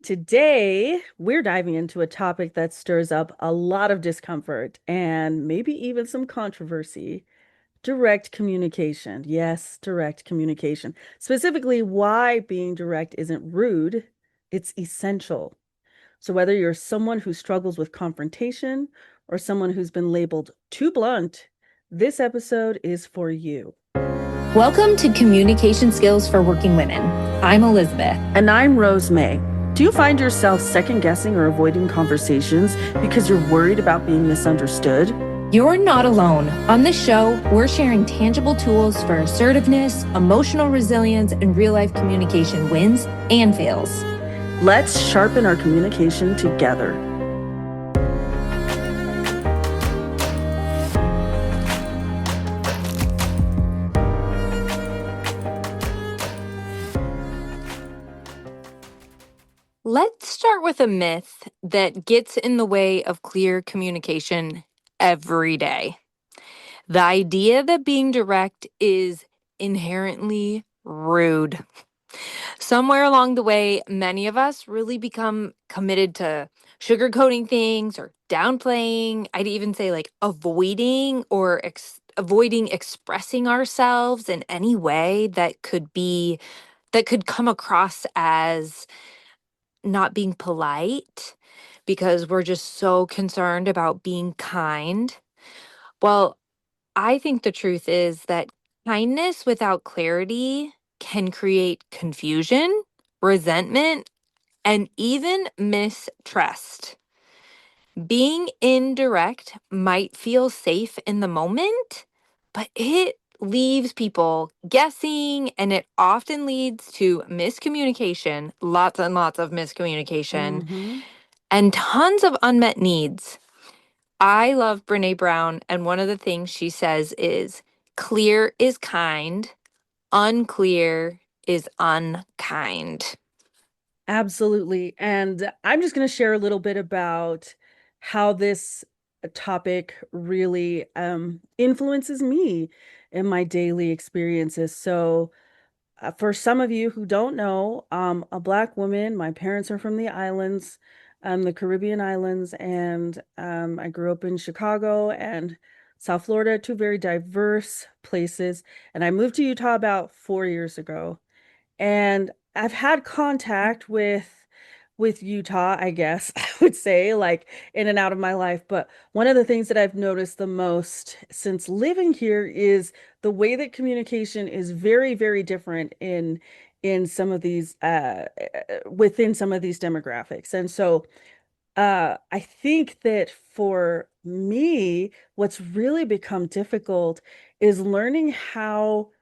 Today, we're diving into a topic that stirs up a lot of discomfort and maybe even some controversy. Direct communication. Yes, direct communication. Specifically, why being direct isn't rude, it's essential. So, whether you're someone who struggles with confrontation or someone who's been labeled too blunt, this episode is for you. Welcome to Communication Skills for Working Women. I'm Elizabeth. And I'm Rose May. Do you find yourself second guessing or avoiding conversations because you're worried about being misunderstood? You're not alone. On this show, we're sharing tangible tools for assertiveness, emotional resilience, and real-life communication wins and fails. Let's sharpen our communication together. Let's start with a myth that gets in the way of clear communication every day. The idea that being direct is inherently rude. Somewhere along the way, many of us really become committed to sugarcoating things or downplaying. I'd even say like avoiding expressing ourselves in any way that could come across as not being polite because we're just so concerned about being kind. Well, I think the truth is that kindness without clarity can create confusion, resentment, and even mistrust. Being indirect might feel safe in the moment, but it leaves people guessing and it often leads to miscommunication, lots and lots of miscommunication, Mm-hmm. and tons of unmet needs. I love Brene Brown, and one of the things she says is clear is kind, unclear is unkind. Absolutely. And I'm just going to share a little bit about how this topic really influences me in my daily experiences. So, for some of you who don't know, a Black woman. My parents are from the islands, the Caribbean islands, and I grew up in Chicago and South Florida, two very diverse places. And I moved to Utah about 4 years ago. And I've had contact with Utah, I guess I would say, like in and out of my life. But one of the things that I've noticed the most since living here is the way that communication is very, very different in some of these within some of these demographics. And so I think that for me, what's really become difficult is learning how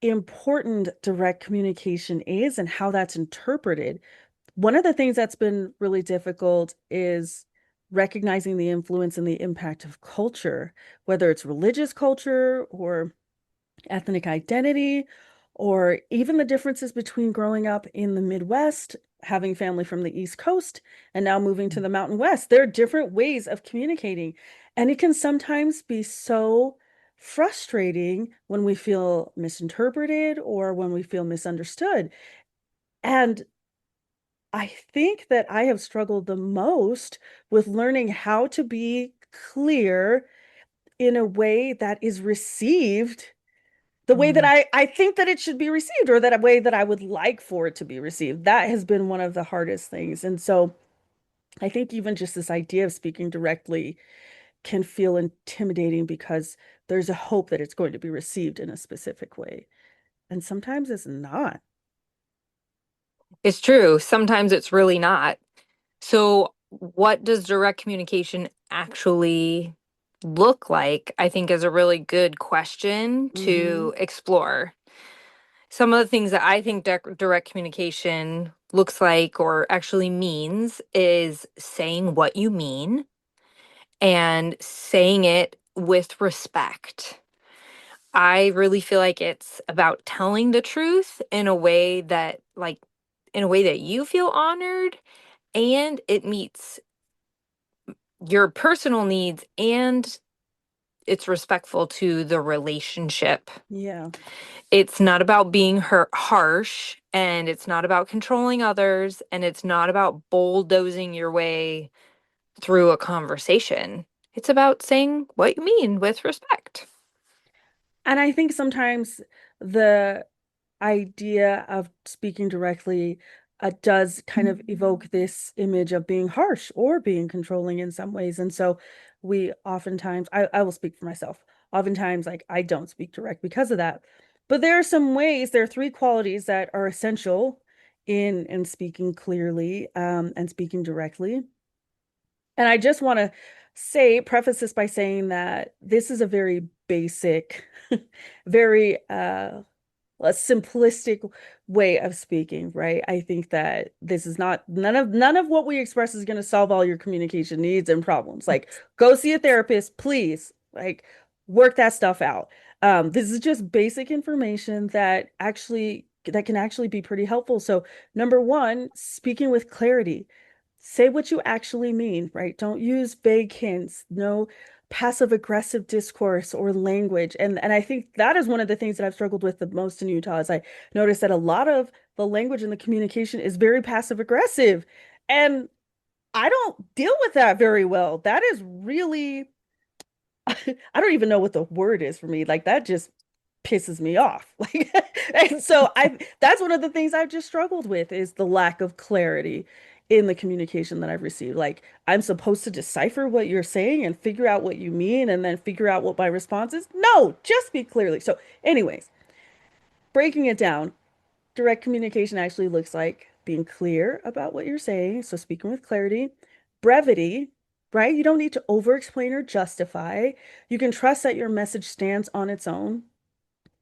important direct communication is and how that's interpreted. One of the things that's been really difficult is recognizing the influence and the impact of culture, whether it's religious culture or ethnic identity, or even the differences between growing up in the Midwest, having family from the East Coast, and now moving to the Mountain West. There are different ways of communicating, and it can sometimes be so frustrating when we feel misinterpreted or when we feel misunderstood. And I think that I have struggled the most with learning how to be clear in a way that is received the way that Mm. I think that it should be received, or that a way that I would like for it to be received. That has been one of the hardest things. And so I think even just this idea of speaking directly can feel intimidating because there's a hope that it's going to be received in a specific way. And sometimes it's not. It's true. Sometimes it's really not. So, what does direct communication actually look like? I think is a really good question Mm-hmm. to explore. Some of the things that I think direct communication looks like or actually means is saying what you mean and saying it with respect. I really feel like it's about telling the truth in a way that you feel honored and it meets your personal needs and it's respectful to the relationship. Yeah. It's not about being harsh. and it's not about controlling others, and it's not about bulldozing your way through a conversation. It's about saying what you mean with respect. And I think sometimes the idea of speaking directly does kind of evoke this image of being harsh or being controlling in some ways. And so we oftentimes, I will speak for myself, oftentimes, like, I don't speak direct because of that. But there are some ways, there are three qualities that are essential in speaking clearly and speaking directly. And I just want to preface this by saying that this is a very basic, very a simplistic way of speaking, right? I think that this is not none of what we express is going to solve all your communication needs and problems. Like, go see a therapist, please. Like, work that stuff out. This is just basic information that can actually be pretty helpful. So, number one, speaking with clarity. Say what you actually mean, right? Don't use vague hints. No passive aggressive discourse or language. And I think that is one of the things that I've struggled with the most in Utah is I noticed that a lot of the language and the communication is very passive aggressive. And I don't deal with that very well. That is really I don't even know what the word is for me. Like, that just pisses me off. Like, and so I that's one of the things I've just struggled with is the lack of clarity in the communication that I've received. Like, I'm supposed to decipher what you're saying and figure out what you mean and then figure out what my response is. No, just speak clearly. So, anyways, breaking it down, direct communication actually looks like being clear about what you're saying. So, speaking with clarity, brevity, right? You don't need to over explain or justify. You can trust that your message stands on its own,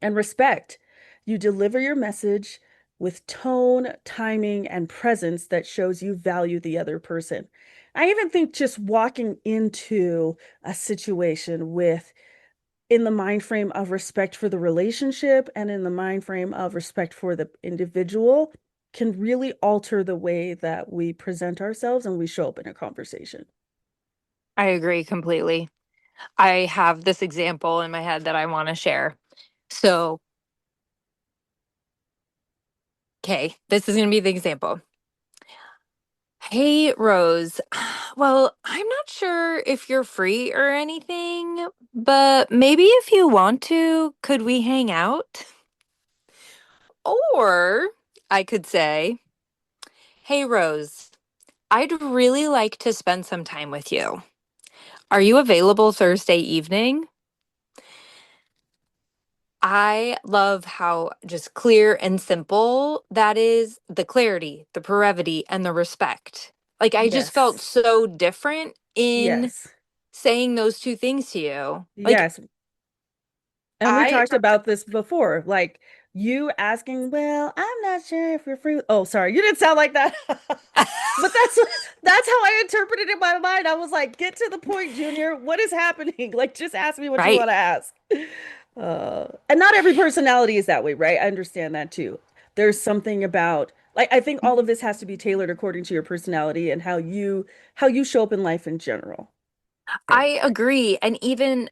and respect. You deliver your message with tone, timing, and presence that shows you value the other person. I even think just walking into a situation with in the mind frame of respect for the relationship and in the mind frame of respect for the individual can really alter the way that we present ourselves and we show up in a conversation. I agree completely. I have this example in my head that I want to share. So, okay, this is going to be the example. Hey, Rose. Well, I'm not sure if you're free or anything, but maybe if you want to, could we hang out? Or I could say, hey, Rose, I'd really like to spend some time with you. Are you available Thursday evening? I love how just clear and simple that is, the clarity, the brevity, and the respect. Like, I just felt Yes. so different in Yes. saying those two things to you. Like, Yes. And we I talked about this before, like you asking, well, I'm not sure if you're free. Oh, sorry, you didn't sound like that. But that's how I interpreted it in my mind. I was like, get to the point, Junior. What is happening? Like, just ask me what you right. want to ask. And not every personality is that way, right? I understand that too. There's something about like I think all of this has to be tailored according to your personality and how you show up in life in general. Right. I agree. And even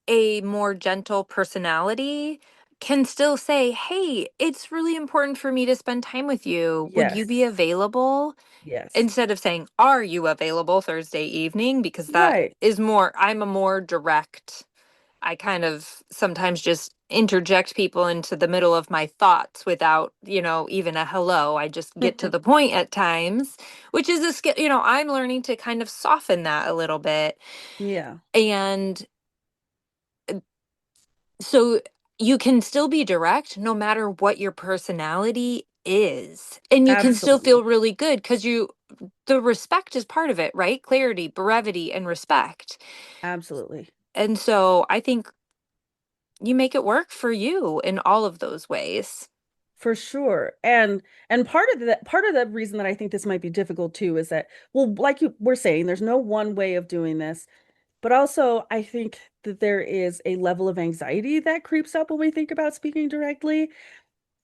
a more gentle personality can still say, hey, it's really important for me to spend time with you. Would you be Yes. available? Yes. Instead of saying, are you available Thursday evening? Because that Right. is more, I'm a more direct, I kind of sometimes just interject people into the middle of my thoughts without, even a hello. I just get to the point at times, which is a skill, I'm learning to kind of soften that a little bit. Yeah, And so you can still be direct no matter what your personality is. And you can still feel absolutely. really good because the respect is part of it, right? Clarity, brevity, and respect. Absolutely. And so I think you make it work for you in all of those ways. For sure. And part of the reason that I think this might be difficult too is that, well, like you were saying, there's no one way of doing this. But also, I think that there is a level of anxiety that creeps up when we think about speaking directly.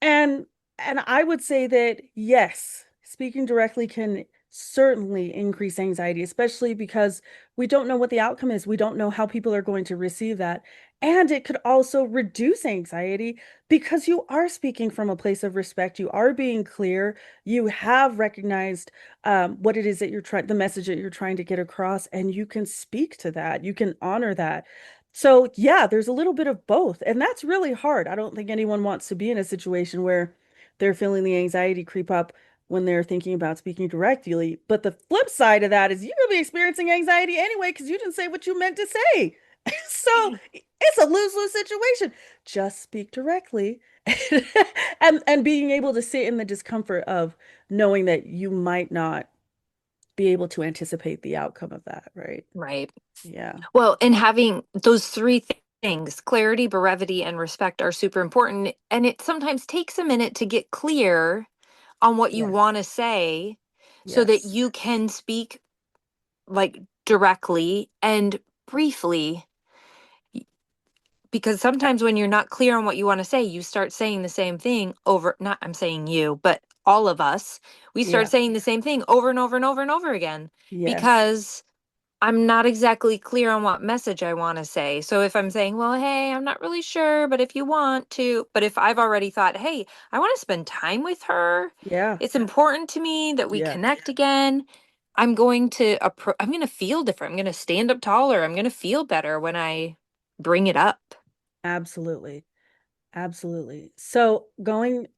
And and I would say that yes, speaking directly can certainly increase anxiety, especially because we don't know what the outcome is. We don't know how people are going to receive that. And it could also reduce anxiety because you are speaking from a place of respect. You are being clear. You have recognized what it is that you're trying, the message that you're trying to get across, and you can speak to that. You can honor that. So, yeah, there's a little bit of both. And that's really hard. I don't think anyone wants to be in a situation where they're feeling the anxiety creep up when they're thinking about speaking directly. But the flip side of that is you're going to be experiencing anxiety anyway because you didn't say what you meant to say. So it's a lose-lose situation. Just speak directly and being able to sit in the discomfort of knowing that you might not be able to anticipate the outcome of that, right? Right. Yeah. Well, and having those things, clarity, brevity, and respect are super important. And it sometimes takes a minute to get clear on what you want Yes. to say so that Yes. you can speak like directly and briefly. Because sometimes when you're not clear on what you want to say, you start saying the same thing over, not I'm saying you, but all of us, we start Yeah. saying the same thing over and over and over and over again Yes. because I'm not exactly clear on what message I want to say. So if I'm saying, well, hey, I'm not really sure, but if you want to, but if I've already thought, hey, I want to spend time with her, Yeah. it's important to me that we Yeah. connect again. I'm going to feel different. I'm going to stand up taller. I'm going to feel better when I bring it up. Absolutely. Absolutely. So going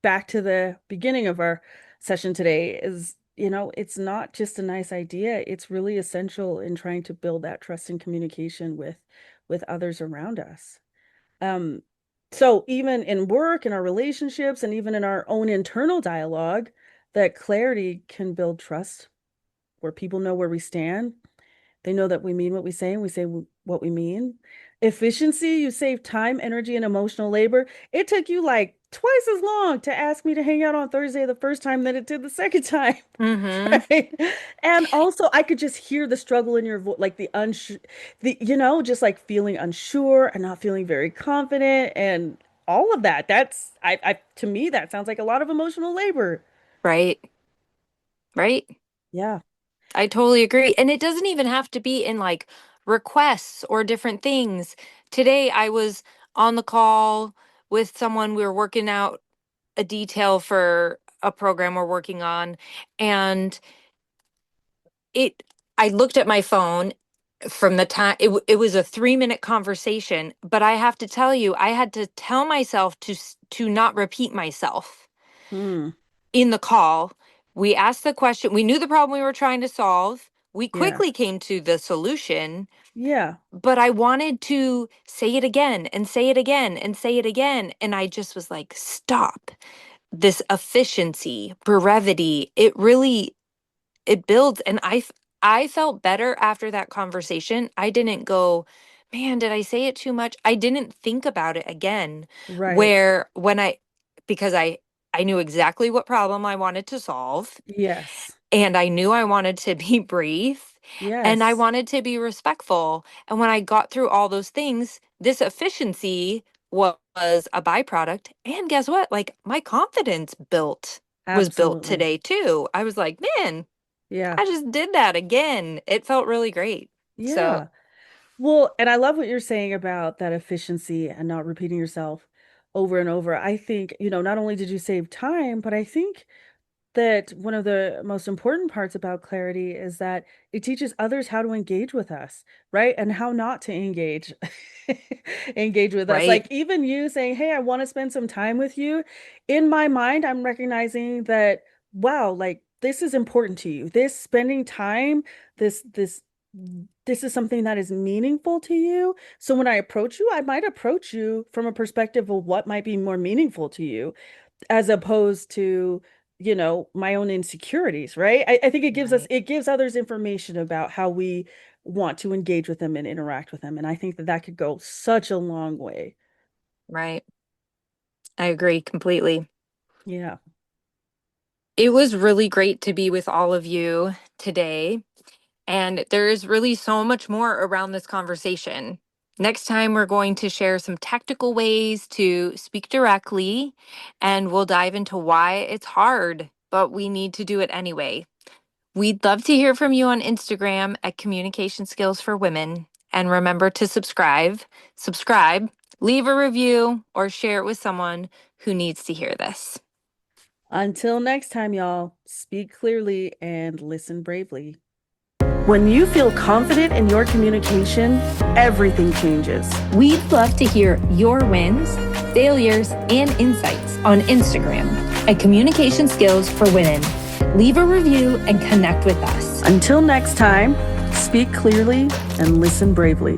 back to the beginning of our session today is, it's not just a nice idea. It's really essential in trying to build that trust and communication with others around us. Um, so even in work, in our relationships, and even in our own internal dialogue, that clarity can build trust where people know where we stand. They know that we mean what we say and we say what we mean. Efficiency, you save time, energy, and emotional labor. It took you like twice as long to ask me to hang out on Thursday the first time than it did the second time. Mhm. Right? And also I could just hear the struggle in your voice, like the unsure, just like feeling unsure and not feeling very confident and all of that. That's to me, that sounds like a lot of emotional labor. Right. Right. Yeah. I totally agree. And it doesn't even have to be in like requests or different things. Today I was on the call with someone. We were working out a detail for a program we're working on. And it, I looked at my phone from the time it was a 3-minute conversation, but I have to tell you, I had to tell myself to not repeat myself Hmm. in the call. We asked the question, we knew the problem we were trying to solve. We Yeah. quickly came to the solution, Yeah. but I wanted to say it again and say it again and say it again. And I just was like, stop. This efficiency, brevity, it builds. And I felt better after that conversation. I didn't go, man, did I say it too much? I didn't think about it again. Right. Where when because I knew exactly what problem I wanted to solve, Yes. and I knew I wanted to be brief, and I Yes. wanted to be respectful. And when I got through all those things, this efficiency was a byproduct. And guess what? Like my confidence was built Absolutely. today too. I was like, man, Yeah. I just did that again. It felt really great. So, Yeah. Well, and I love what you're saying about that efficiency and not repeating yourself over and over. I think, not only did you save time, but I think that one of the most important parts about clarity is that it teaches others how to engage with us, right? And how not to engage with us. right, Like even you saying, "Hey, I want to spend some time with you." In my mind, I'm recognizing that, wow, like this is important to you. This spending time, this is something that is meaningful to you. So when I approach you, I might approach you from a perspective of what might be more meaningful to you as opposed to my own insecurities, right? I think right, it gives others information about how we want to engage with them and interact with them, and I think that that could go such a long way. right. I agree completely. Yeah. It was really great to be with all of you today. And there is really so much more around this conversation. Next time, we're going to share some tactical ways to speak directly, and we'll dive into why it's hard. but we need to do it anyway. We'd love to hear from you on Instagram at Communication Skills for Women. And remember to subscribe, leave a review, or share it with someone who needs to hear this. Until next time, y'all, speak clearly and listen bravely. When you feel confident in your communication, everything changes. We'd love to hear your wins, failures, and insights on Instagram at Communication Skills for Women. Leave a review and connect with us. Until next time, speak clearly and listen bravely.